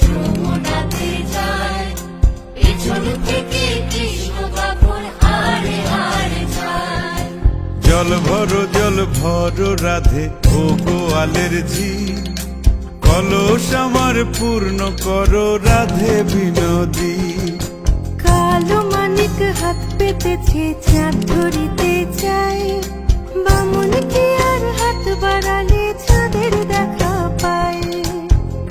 যমুনাতে যায়, পেছন থেকে কৃষ্ণ তখন হারে হারে যায়। জল ভরো রাধে ও গোয়ালের ঝি, কলস আমার পূর্ণ করো রাধে বিনোদী। কালো মানিক হাত পেতেছে চাঁদ ধরিতে চায়, বামুন কি আর হাত বাড়ালে চাঁদের দেখা পায়।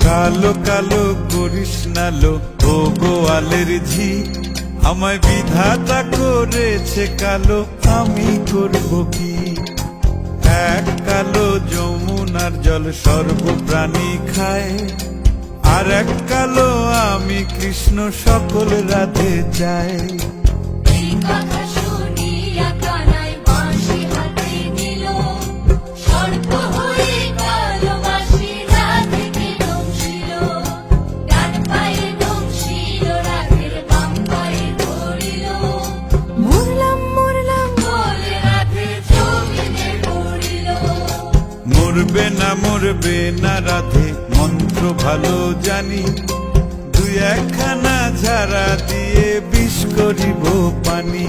কালো কালো করিস নালো ও গোয়ালের ঝি, আমায় বিধাতা করেছে কালো, আমি করব কি? এক কালো যমুনার জল সর্বপ্রাণী খায়, আর এক কালো আমি কৃষ্ণ সকল রাধে চাই। এই কথা শুনিয়া কানাই বাঁশি হাতে নিল, সর্প হয়ে কালো বাঁশি রাধেকে দংশিল। ডান পায়ে দংশিল, রাধের বাম পায়ে ধরিল, মরলাম মরলাম বলে রাধে জমিনে পড়িল। মরবে না রাধে মন্ত্র ভালো জানি, দুই একখানা ঝাড়া দিয়ে বিষ করিব পানি।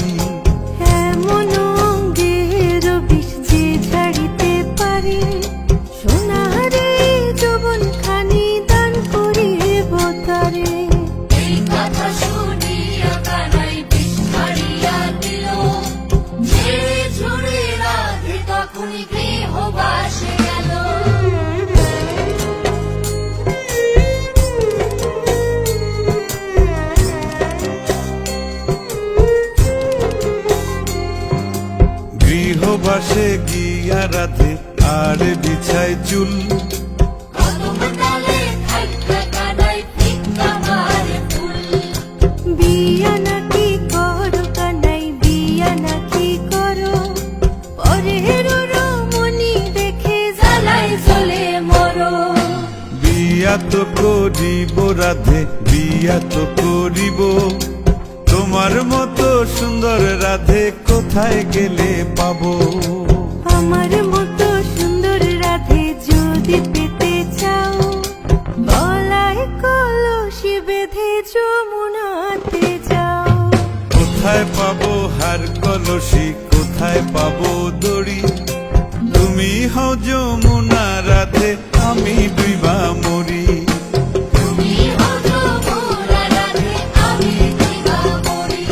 এমন অঙ্গের বিষ যে ঝাড়িতে পারে, সোনারে যৌবন খানি দান করিব তারে। এই কথা শুনিয়া কানাই বিষ ছাড়িয়া দিল, ঝেড়ে ঝুড়ে রাধে তখনই গৃহবাসে গেল। গৃহবাসে গিয়া রাধে আর বিছায় চুল, কদম ডালে থাইকা কানাই ফিক্কা মারে ফুল। বিয়া নাকি করো কানাই বিয়া নাকি করো, পরের রমণী দেখে জ্বালাই জ্বলে মরো। বিয়া তো করিব রাধে বিয়া তো করিব, তোমার মতো সুন্দর রাধে কোথায় গেলে পাবো? আমার মতো সুন্দর রাধে যদি পেতে চাও, গলায় কলসি বেঁধে যমুনাতে যাও। কোথায় পাবো হার কলসি, কোথায় পাবো দড়ি? তুমি হও যমুনা রাধে, আমি ডুইবা মরি। তুমি হও যমুনা রাধে, আমি দিবা মরি।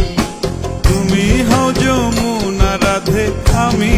তুমি হও যমুনা রাধে, আমি